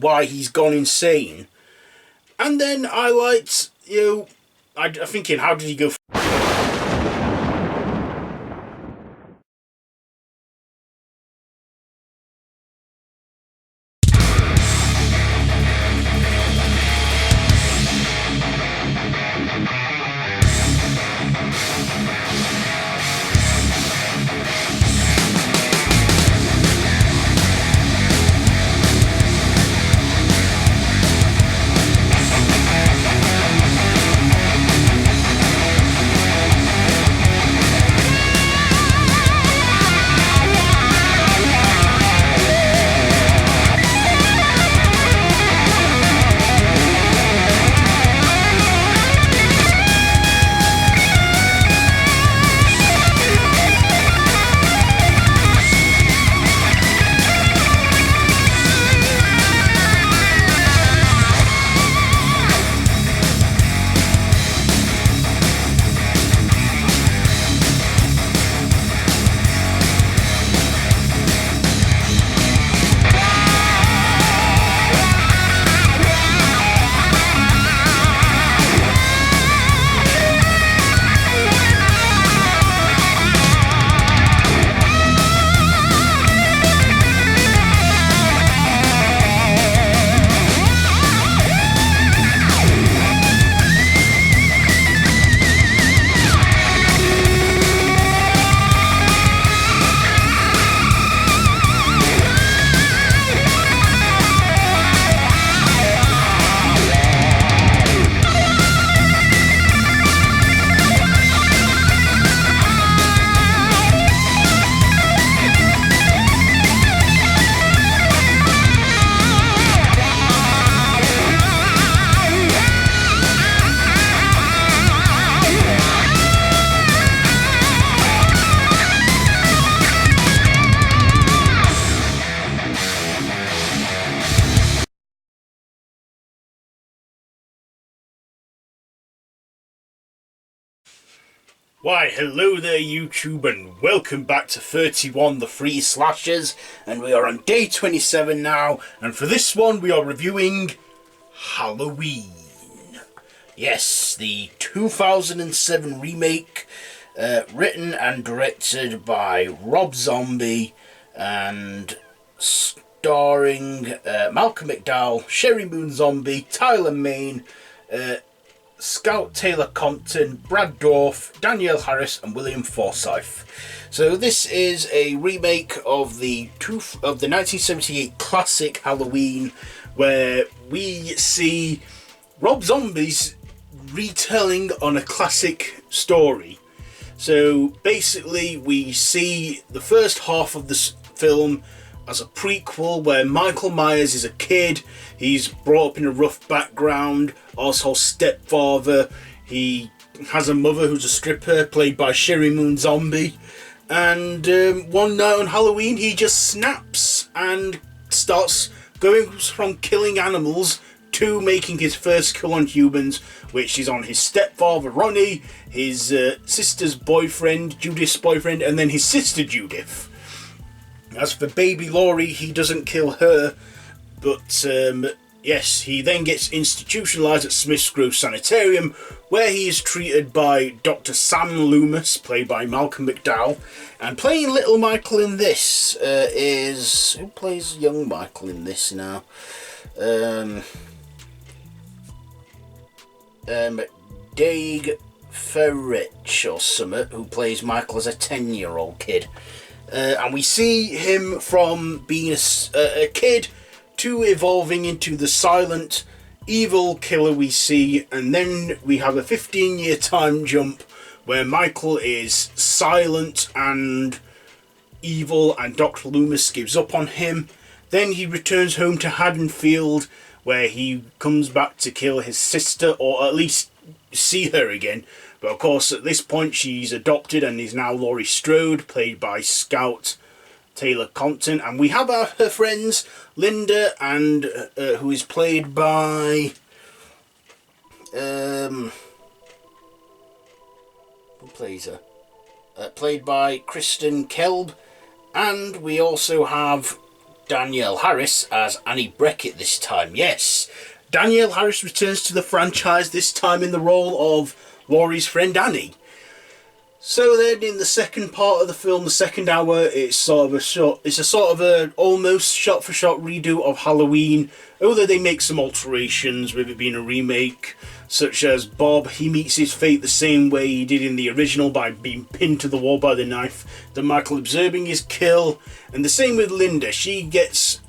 why he's gone insane. And then I liked, I'm thinking, how did he go? Why, hello there YouTube, and welcome back to 31 The Free Slashers, and we are on day 27 now, and for this one we are reviewing Halloween. Yes, the 2007 remake, written and directed by Rob Zombie, and starring Malcolm McDowell, Sheri Moon Zombie, Tyler Main, Scout Taylor-Compton, Brad Dourif, Danielle Harris, and William Forsythe. So this is a remake of the 1978 classic Halloween, where we see Rob Zombie's retelling on a classic story. So basically we see the first half of this film as a prequel where Micheal Myers is a kid. He's brought up in a rough background, also stepfather. He has a mother who's a stripper, played by Sheri Moon Zombie. And one night on Halloween, he just snaps and starts going from killing animals to making his first kill on humans, which is on his stepfather Ronnie, his sister's boyfriend, Judith's boyfriend, and then his sister Judith. As for baby Laurie, he doesn't kill her, but yes, he then gets institutionalised at Smith's Grove Sanitarium, where he is treated by Dr. Sam Loomis, played by Malcolm McDowell. And playing little Michael in this is... who plays young Michael in this now? Dave Ferrich or something, who plays Michael as a 10-year-old kid. And we see him from being a kid to evolving into the silent, evil killer we see, and then we have a 15-year time jump where Michael is silent and evil and Dr. Loomis gives up on him. Then he returns home to Haddonfield, where he comes back to kill his sister, or at least see her again. But of course, at this point, she's adopted and is now Laurie Strode, played by Scout Taylor-Compton. And we have her friends, Linda, and who is played by... who plays her? Played by Kristen Kelb. And we also have Danielle Harris as Annie Beckett this time. Yes, Danielle Harris returns to the franchise, this time in the role of Laurie's friend Annie. So then, in the second part of the film, the second hour, it's a sort of a almost shot-for-shot redo of Halloween, although they make some alterations with it being a remake, such as Bob, he meets his fate the same way he did in the original by being pinned to the wall by the knife, then Michael observing his kill, and the same with Linda. She thinks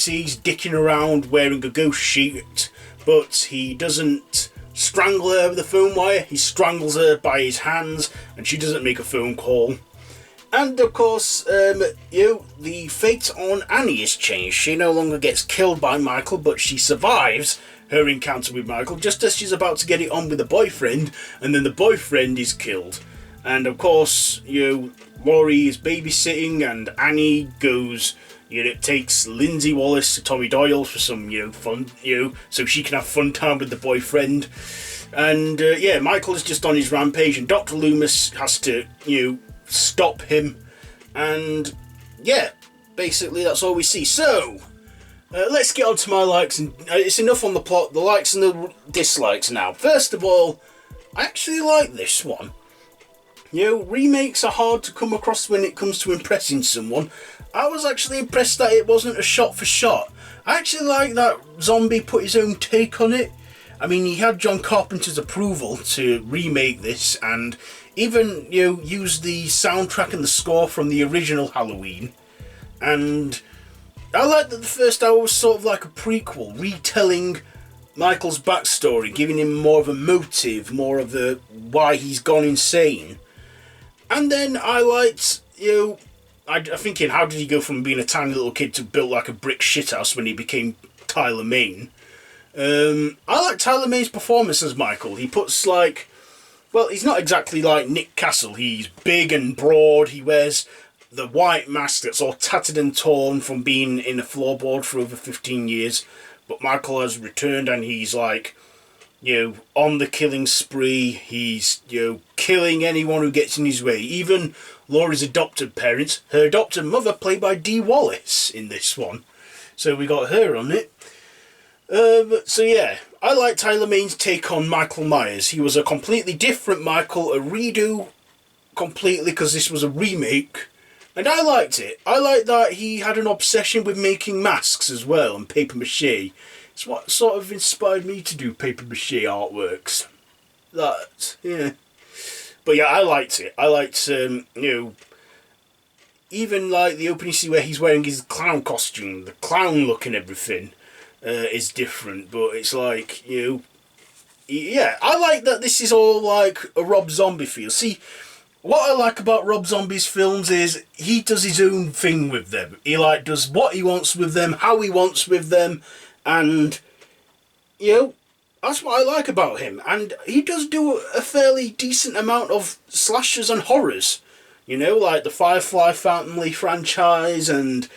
he's dicking around wearing a ghost sheet, but he doesn't strangle her with a phone wire, he strangles her by his hands, and she doesn't make a phone call. And of course, the fate on Annie is changed. She no longer gets killed by Michael, but she survives her encounter with Michael just as she's about to get it on with the boyfriend, and then the boyfriend is killed. And of course, Laurie is babysitting, and Annie goes, takes Lindsay Wallace to Tommy Doyle for some, fun, so she can have fun time with the boyfriend. And, Michael is just on his rampage, and Dr. Loomis has to, stop him. And, basically that's all we see. So, let's get on to my likes, and it's enough on the plot, the likes and the dislikes now. First of all, I actually like this one. Remakes are hard to come across when it comes to impressing someone. I was actually impressed that it wasn't a shot for shot. I actually like that Zombie put his own take on it. I mean, he had John Carpenter's approval to remake this, and even, use the soundtrack and the score from the original Halloween. And I like that the first hour was sort of like a prequel, retelling Michael's backstory, giving him more of a motive, more of the why he's gone insane. And then I liked, I'm thinking, how did he go from being a tiny little kid to built like a brick shithouse when he became Tyler Mane? I like Tyler Mane's performance as Michael. He puts he's not exactly like Nick Castle. He's big and broad. He wears the white mask that's all tattered and torn from being in a floorboard for over 15 years. But Michael has returned, and he's on the killing spree. He's, killing anyone who gets in his way. Even Laurie's adopted parents, her adopted mother, played by Dee Wallace in this one. So we got her on it. I like Tyler Mane's take on Michael Myers. He was a completely different Michael, a redo completely, because this was a remake. And I liked it. I liked that he had an obsession with making masks as well, and paper mache. It's what sort of inspired me to do paper mache artworks. But yeah, I liked it. I liked, even like the opening scene where he's wearing his clown costume, the clown look and everything is different. But it's like, I like that this is all like a Rob Zombie feel. See, what I like about Rob Zombie's films is he does his own thing with them. He does what he wants with them, how he wants with them, and that's what I like about him. And he does do a fairly decent amount of slashers and horrors, like the Firefly Family franchise and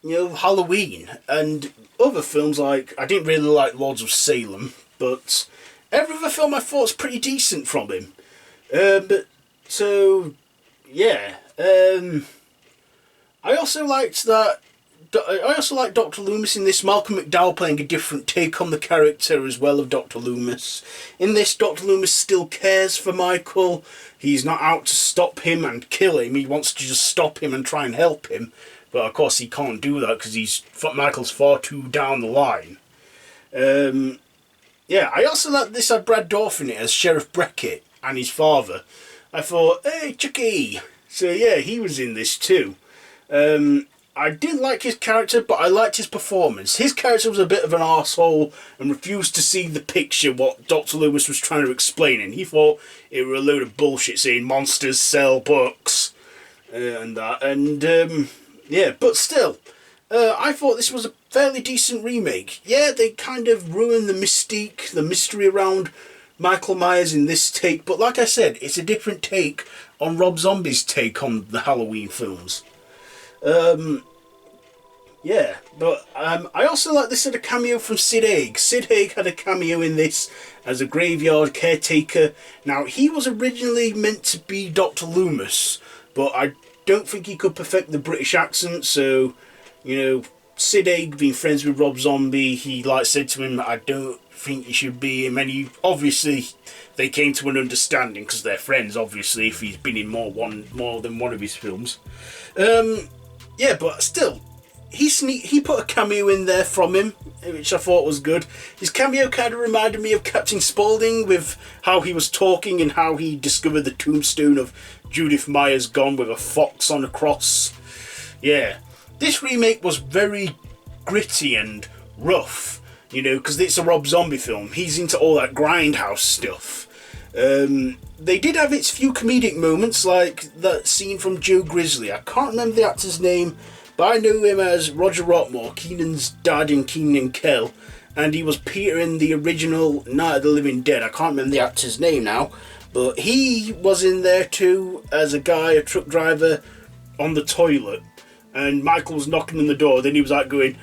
Halloween and other films. Like, I didn't really like Lords of Salem, but every other film I thought was pretty decent from him. I also liked that. I also like Dr. Loomis in this. Malcolm McDowell playing a different take on the character as well of Dr. Loomis. In this, Dr. Loomis still cares for Michael. He's not out to stop him and kill him. He wants to just stop him and try and help him. But of course he can't do that because Michael's far too down the line. I also like this had Brad Dourif in it as Sheriff Beckett and his father. I thought, hey, Chucky! So yeah, he was in this too. I didn't like his character, but I liked his performance. His character was a bit of an arsehole and refused to see the picture what Dr. Loomis was trying to explain, and he thought it were a load of bullshit saying monsters sell books and that. And but still, I thought this was a fairly decent remake. Yeah, they kind of ruined the mystique, the mystery around Michael Myers in this take, but like I said, it's a different take on Rob Zombie's take on the Halloween films. I also like this had a cameo from Sid Haig. Sid Haig had a cameo in this as a graveyard caretaker. Now, he was originally meant to be Dr. Loomis, but I don't think he could perfect the British accent, so You know, Sid Haig being friends with Rob Zombie, he like said to him, I don't think you should be him, and he obviously they came to an understanding because they're friends. Obviously, if he's been in more than one of his films, yeah, but still, he put a cameo in there from him, which I thought was good. His cameo kind of reminded me of Captain Spaulding with how he was talking and how he discovered the tombstone of Judith Myers gone with a fox on a cross. Yeah. This remake was very gritty and rough, you know, because it's a Rob Zombie film. He's into all that grindhouse stuff. They did have its few comedic moments, like that scene from Joe Grizzly. I can't remember the actor's name, but I know him as Roger Rottmore, Keenan's dad in Keenan and Kel, and he was Peter in the original Night of the Living Dead. I can't remember the actor's name now, but he was in there too as a guy, a truck driver, on the toilet. And Michael was knocking on the door, then he was like going,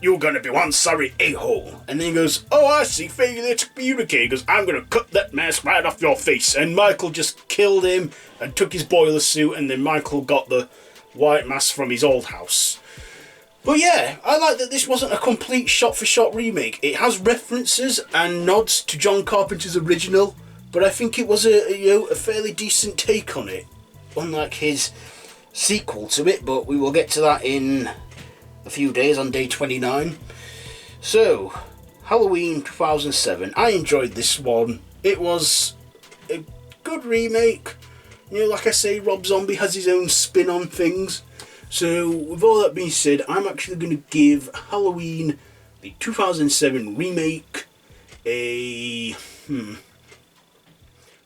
"You're gonna be one sorry a-hole." And then he goes, "Oh, I see, failure to communicate." He goes, "I'm gonna cut that mask right off your face." And Michael just killed him and took his boiler suit, and then Michael got the white mask from his old house. But yeah, I like that this wasn't a complete shot-for-shot remake. It has references and nods to John Carpenter's original, but I think it was a fairly decent take on it, unlike his sequel to it, but we will get to that in a few days on day 29. So, Halloween 2007. I enjoyed this one. It was a good remake. You know, like I say, Rob Zombie has his own spin on things. So, with all that being said, I'm actually going to give Halloween, the 2007 remake, a... Do you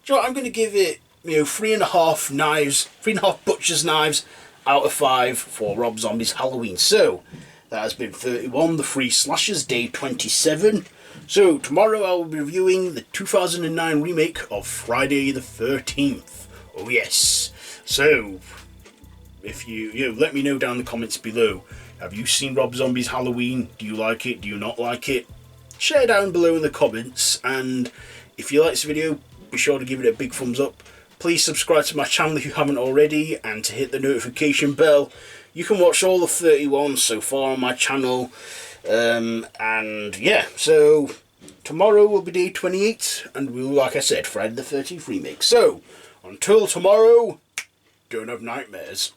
know what? I'm going to give it, 3.5 butcher's knives out of 5 for Rob Zombie's Halloween. So that has been 31, the Free Slashers, day 27. So tomorrow I will be reviewing the 2009 remake of Friday the 13th. Oh yes. So if you let me know down in the comments below, have you seen Rob Zombie's Halloween? Do you like it? Do you not like it? Share down below in the comments, and if you like this video, be sure to give it a big thumbs up. Please subscribe to my channel if you haven't already, and to hit the notification bell. You can watch all the 31 so far on my channel. And yeah, so tomorrow will be day 28, and we'll, like I said, Friday the 13th remake. So, until tomorrow, don't have nightmares.